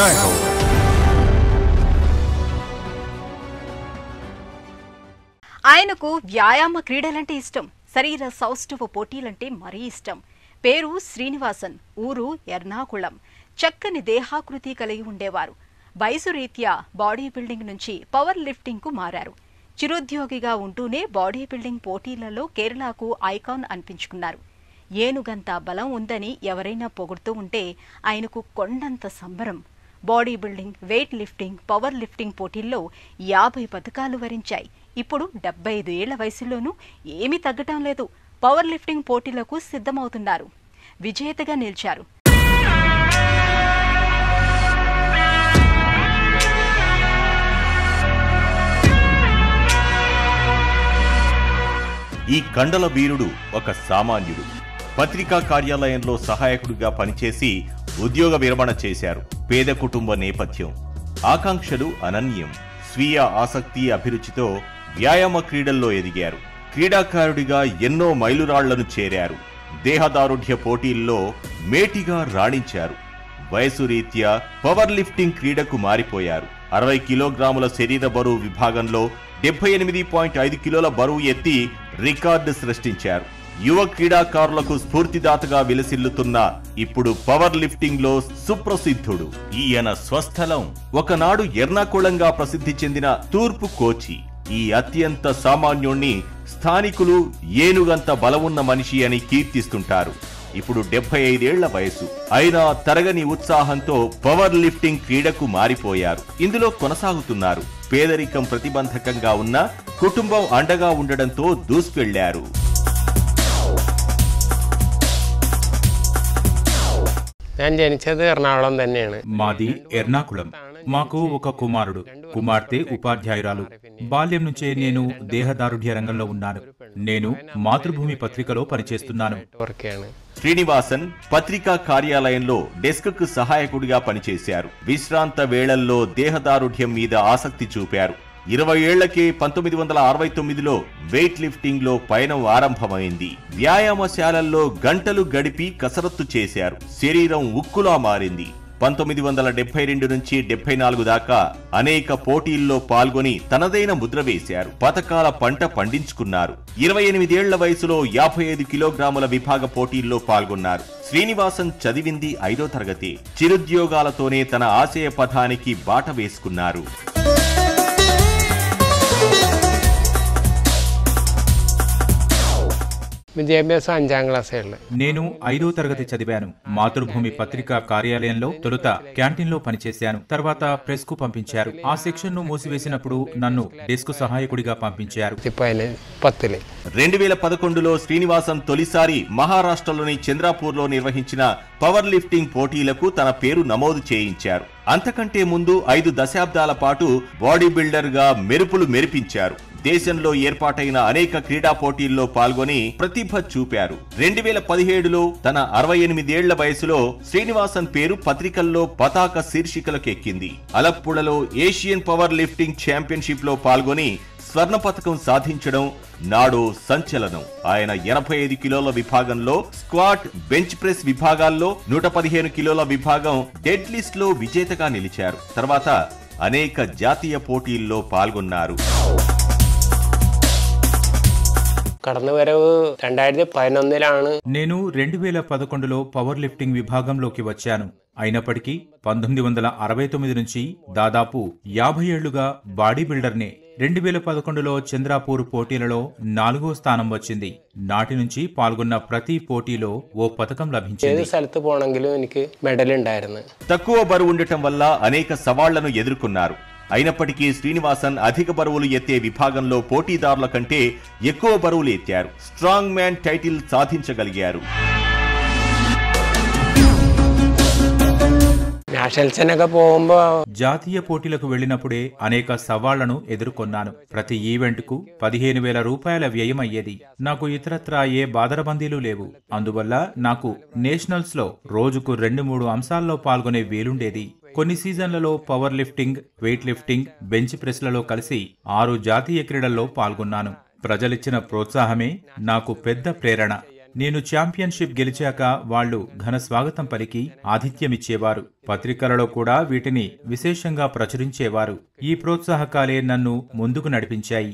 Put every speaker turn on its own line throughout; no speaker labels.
जय हो।
ఆయనకు వ్యాయామ క్రీడలంటే ఇష్టం, శరీర సౌష్ఠవ పోటీలంటే మరీ ఇష్టం. పేరు శ్రీనివాసన్, ఊరు ఎర్నాకుళం. చక్కని దేహాకృతి కలిగి ఉండేవారు. వయసు రీత్యా బాడీ బిల్డింగ్ నుంచి పవర్ లిఫ్టింగ్ కు మారారు. చిరుద్యోగిగా ఉంటూనే బాడీ బిల్డింగ్ పోటీలలో కేరళకు ఐకాన్ అనిపించుకున్నారు. ఏనుగంత బలం ఉందని ఎవరైనా పొగుడుతూ ఉంటే ఆయనకు కొండంత సంబరం. Body building, weight lifting, power lifting పోటీల్లో 50 పథకాలు వరించాయి. ఇప్పుడు 75 ఏళ్ల వయసులోనూ ఏమీ తగ్గటం లేదు. పవర్ లిఫ్టింగ్ పోటీలకు సిద్ధమవుతున్నారు. విజేతగా నిలిచారు.
ఈ కండల వీరుడు ఒక సామాన్యుడు. పత్రికా కార్యాలయంలో సహాయకుడిగా పనిచేసి ఉద్యోగ విరమణ చేశారు. పేద కుటుంబ నేపథ్యం, ఆకాంక్షలు అనన్యం. స్వీయ ఆసక్తి, అభిరుచితో వ్యాయామ క్రీడల్లో ఎదిగారు. క్రీడాకారుడిగా ఎన్నో మైలురాళ్లను చేరారు. దేహదారుఢ్య పోటీల్లో మేటిగా రాణించారు. వయసు రీత్యా పవర్ లిఫ్టింగ్ క్రీడకు మారిపోయారు. 60 కిలోగ్రాముల శరీర బరువు విభాగంలో 78.5 కిలోల బరువు ఎత్తి రికార్డు సృష్టించారు. యువ క్రీడాకారులకు స్ఫూర్తిదాతగా విలసిల్లుతున్న ఇప్పుడు పవర్ లిఫ్టింగ్ లో సుప్రసిద్ధుడు. ఈయన స్వస్థలం ఒకనాడు ఎర్నాకుళంగా ప్రసిద్ధి చెందిన తూర్పు కోచి. ఈ అత్యంత సామాన్యుణ్ణి స్థానికులు ఏనుగంత బలమున్న మనిషి అని కీర్తిస్తుంటారు. ఇప్పుడు 75 ఏళ్ల వయసు అయినా తరగని ఉత్సాహంతో పవర్ లిఫ్టింగ్ క్రీడకు మారిపోయారు. ఇందులో కొనసాగుతున్నారు. పేదరికం ప్రతిబంధకంగా ఉన్న కుటుంబం అండగా ఉండడంతో దూసుకెళ్లారు.
నేను జనించేది ఎర్నాకుళం తന്നെയാണ്.
మాది ఎర్నాకుళం. మాకు ఒక కుమారుడు, కుమార్తె ఉపాధ్యాయురాలు. బాల్యం నుంచే నేను దేహదారుఢ్య రంగంలో ఉన్నాను. నేను మాతృభూమి పత్రికలో పనిచేస్తున్నాను.
శ్రీనివాసన్ పత్రికా కార్యాలయంలో డెస్క్ కు సహాయకుడిగా పనిచేశారు. విశ్రాంత వేళల్లో దేహదారుఢ్యం మీద ఆసక్తి చూపారు. 20 ఏళ్లకే 1969లో వెయిట్ లిఫ్టింగ్ లో పయనం ఆరంభమైంది. వ్యాయామశాలల్లో గంటలు గడిపి కసరత్తు చేశారు. శరీరం ఉక్కులా మారింది. 1972 నుంచి 74 దాకా అనేక పోటీల్లో పాల్గొని తనదైన ముద్ర వేశారు. పతకాల పంట పండించుకున్నారు. 28 ఏళ్ల వయసులో 55 కిలోగ్రాముల విభాగ పోటీల్లో పాల్గొన్నారు. శ్రీనివాసన్ చదివింది 5వ తరగతి. చిరుద్యోగాలతోనే తన ఆశయ పథానికి బాట వేసుకున్నారు.
విద్యాభ్యాసం 5వ క్లాస్.
నేను 5వ తరగతి చదివాను. మాతృభూమి పత్రికా కార్యాలయంలో తొలుత క్యాంటీన్లో పనిచేశాను. తర్వాత ప్రెస్ కు పంపించారు. ఆ సెక్షన్ ను మూసివేసినప్పుడు నన్ను డెస్క్ సహాయకుడిగా పంపించారు.
2011లో శ్రీనివాసన్ తొలిసారి మహారాష్ట్రలోని చంద్రాపూర్లో నిర్వహించిన పవర్ లిఫ్టింగ్ పోటీలకు తన పేరు నమోదు చేయించారు. అంతకంటే ముందు 5 దశాబ్దాల పాటు బాడీ బిల్డర్ గా మెరుపులు మెరిపించారు. దేశంలో ఏర్పాటైన అనేక క్రీడా పోటీల్లో పాల్గొని ప్రతిభ చూపారు. 2017లో తన 68 ఏళ్ల వయసులో శ్రీనివాసన్ పేరు పత్రికల్లో పతాక శీర్షికలకెక్కింది. అలప్పుళలో ఏషియన్ పవర్ లిఫ్టింగ్ ఛాంపియన్షిప్ లో పాల్గొని స్వర్ణ పతకం సాధించడం నాడో సంచలనం. ఆయన 85 కిలోల విభాగంలో స్క్వాట్, బెంచ్ ప్రెస్ విభాగాల్లో 115 కిలోల విభాగం డెడ్ లిస్ట్ లో విజేతగా నిలిచారు. తర్వాత అనేక జాతీయ పోటీల్లో పాల్గొన్నారు.
కడనవరవు 2011
నేను 2011లో పవర్ లిఫ్టింగ్ విభాగంలోకి వచ్చాను. అయినప్పటికీ 1969 నుంచి దాదాపు 50 ఏళ్లుగా బాడీ బిల్డర్నే. 2011లో చంద్రాపూర్ పోటీలలో 4వ స్థానం వచ్చింది. నాటి నుంచి పాల్గొన్న ప్రతి పోటీలో ఓ పథకం లభించింది.
తక్కువ బరువు ఉండటం వల్ల అనేక సవాళ్లను ఎదుర్కొన్నారు. అయినప్పటికీ శ్రీనివాసన్ అధిక బరువులు ఎత్తే విభాగంలో పోటీదారుల కంటే ఎక్కువ బరువులు ఎత్తారు. స్ట్రాంగ్ మ్యాన్ టైటిల్ సాధించగలిగారు.
జాతీయ పోటీలకు వెళ్లినప్పుడే అనేక సవాళ్లను ఎదుర్కొన్నాను. ప్రతి ఈవెంట్ కు 15,000 రూపాయల వ్యయం అయ్యేది. నాకు ఇతరత్రా ఏ బాదరబందీలు లేవు. అందువల్ల నాకు నేషనల్స్ లో రోజుకు 2-3 అంశాల్లో పాల్గొనే వీలుండేది. కొన్ని సీజన్లలో power lifting, weight lifting, bench ప్రెస్లలో కలిసి 6 జాతీయ క్రీడల్లో పాల్గొన్నాను. ప్రజలిచ్చిన ప్రోత్సాహమే నాకు పెద్ద ప్రేరణ. నేను ఛాంపియన్షిప్ గెలిచాక వాళ్లు ఘన స్వాగతం పలికి ఆతిథ్యమిచ్చేవారు. పత్రికలలో కూడా వీటిని విశేషంగా ప్రచురించేవారు. ఈ ప్రోత్సాహకాలే నన్ను ముందుకు నడిపించాయి.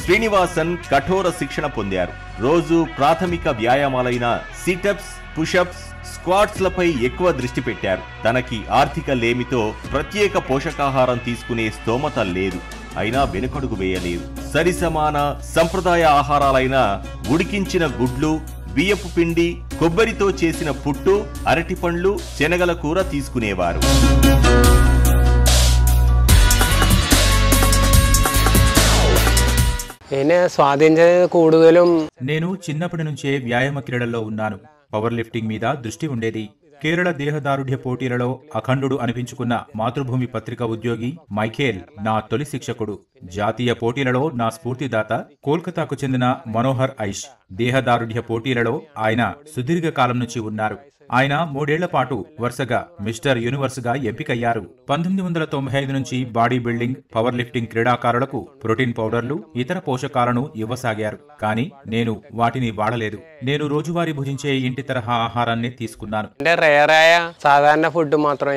శ్రీనివాసన్ కఠోర శిక్షణ పొందారు. రోజు ప్రాథమిక వ్యాయామాలైన సిటప్స్, పుషప్స్, స్క్వాట్స్ లపై ఎక్కువ దృష్టి పెట్టారు. తనకి ఆర్థిక లేమితో ప్రత్యేక పోషకాహారం తీసుకునే స్తోమత లేదు. అయినా వెనుకడుగు వేయలేదు. సరిసమాన సంప్రదాయ ఆహారాలైన ఉడికించిన గుడ్లు, బియ్యపు పిండి, కొబ్బరితో చేసిన పుట్టు, అరటిపండ్లు, శనగల కూర తీసుకునేవారు.
నేను చిన్నప్పటి నుంచే వ్యాయామ క్రీడల్లో ఉన్నాను. పవర్ లిఫ్టింగ్ మీద దృష్టి ఉండేది. కేరళ దేహదారుఢ్య పోటీలలో అఖండుడు అనిపించుకున్న మాతృభూమి పత్రిక ఉద్యోగి మైఖేల్ నా తొలి శిక్షకుడు. జాతీయ పోటీలలో నా స్ఫూర్తిదాత కోల్కతాకు చెందిన మనోహర్ ఐష్. దేహదారుఢ్య పోటీలలో ఆయన సుదీర్ఘ కాలం నుంచి ఉన్నారు. ఆయన 3 ఏళ్ల పాటు వరుసగా మిస్టర్ యూనివర్స్ గా ఎంపికయ్యారు. 1995 నుంచి బాడీ బిల్డింగ్, పవర్ లిఫ్టింగ్ క్రీడాకారులకు ప్రోటీన్ పౌడర్లు, ఇతర పోషకాలను ఇవ్వసాగారు. కానీ నేను వాటిని వాడలేదు. నేను రోజువారీ భుజించే ఇంటి తరహా ఆహారాన్ని తీసుకున్నాను.
సాధారణ ఫుడ్ మాత్రం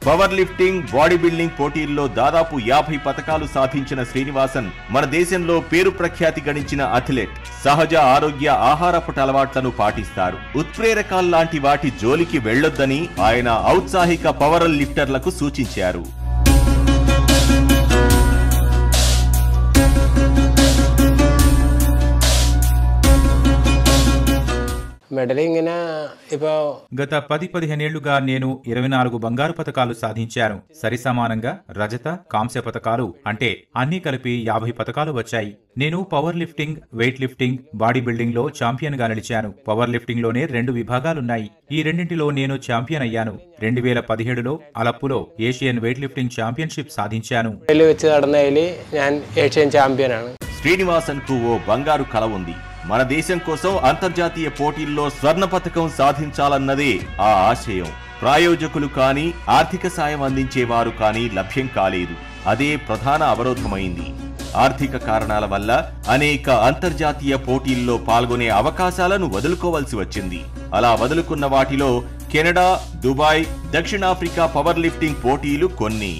పవర్ లిఫ్టింగ్, బాడీ బిల్డింగ్ పోటీల్లో దాదాపు 50 పతకాలు సాధించిన శ్రీనివాసన్ మన దేశంలో పేరు ప్రఖ్యాతి గడించిన అథ్లెట్. సహజ ఆరోగ్య ఆహారపు అలవాట్లను పాటిస్తారు. ఉత్ప్రేరకాల్లాంటి వాటి జోలికి వెళ్లొద్దని ఆయన ఔత్సాహిక పవర్ లిఫ్టర్లకు సూచించారు.
గత 10-15 ఏళ్లుగా నేను 24 బంగారు పతకాలు సాధించాను. సరిసమానంగా రజత, కాంస్య పతకాలు అంటే అన్నీ కలిపి 50 పతకాలు వచ్చాయి. నేను power lifting, weight lifting, body building లో ఛాంపియన్ గా నిలిచాను. పవర్ లిఫ్టింగ్ లోనే 2 విభాగాలున్నాయి. ఈ రెండింటిలో నేను ఛాంపియన్ అయ్యాను. 2017లో అలప్పులో ఏషియన్ వెయిట్ లిఫ్టింగ్ ఛాంపియన్షిప్ సాధించాను.
శ్రీనివాసన్ కు ఓ బంగారు కల ఉంది. మన దేశం కోసం అంతర్జాతీయ పోటీల్లో స్వర్ణ పతకం సాధించాలన్నదే ఆ ఆశయం. ప్రాయోజకులు కానీ, ఆర్థిక సాయం అందించేవారు కానీ లభ్యం కాలేదు. అదే ప్రధాన అవరోధమైంది. ఆర్థిక కారణాల వల్ల అనేక అంతర్జాతీయ పోటీల్లో పాల్గొనే అవకాశాలను వదులుకోవాల్సి వచ్చింది. అలా వదులుకున్న వాటిలో కెనడా, దుబాయ్, దక్షిణాఫ్రికా పవర్ లిఫ్టింగ్ పోటీలు కొన్ని.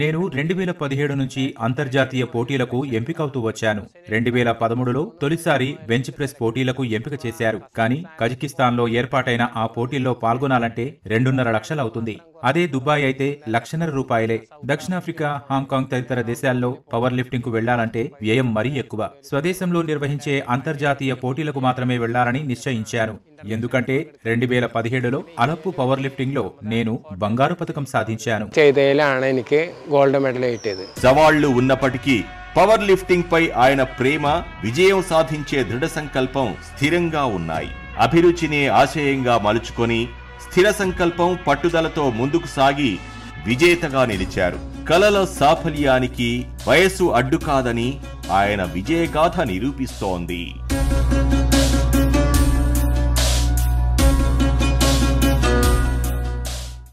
నేను 2017 నుంచి అంతర్జాతీయ పోటీలకు ఎంపికవుతూ వచ్చాను. 2013లో తొలిసారి బెంచ్ ప్రెస్ పోటీలకు ఎంపిక చేశారు. కానీ కజకిస్తాన్ లో ఏర్పాటైన ఆ పోటీల్లో పాల్గొనాలంటే 2.5 లక్షలు అవుతుంది. అదే దుబాయ్ అయితే ₹1,50,000. దక్షిణాఫ్రికా, హాంకాంగ్ తదితర దేశాల్లో పవర్ లిఫ్టింగ్ కు వెళ్లాలంటే వ్యయం మరీ ఎక్కువ. స్వదేశంలో నిర్వహించే అంతర్జాతీయ పోటీలకు మాత్రమే వెళ్లాలని నిశ్చయించాను. ఎందుకంటే 2017లో అలప్పు పవర్ లిఫ్టింగ్ లో నేను బంగారు పతకం సాధించాను.
సవాళ్లు ఉన్నప్పటికీ పవర్ లిఫ్టింగ్ పై ఆయన ప్రేమ, విజయం సాధించే దృఢ సంకల్పం స్థిరంగా ఉన్నాయి. అభిరుచిని ఆశయంగా మలుచుకొని స్థిర సంకల్పం, పట్టుదలతో ముందుకు సాగి విజేతగా నిలిచారు. కలల సాఫల్యానికి వయస్సు అడ్డు కాదని ఆయన విజయగాథ నిరూపిస్తోంది.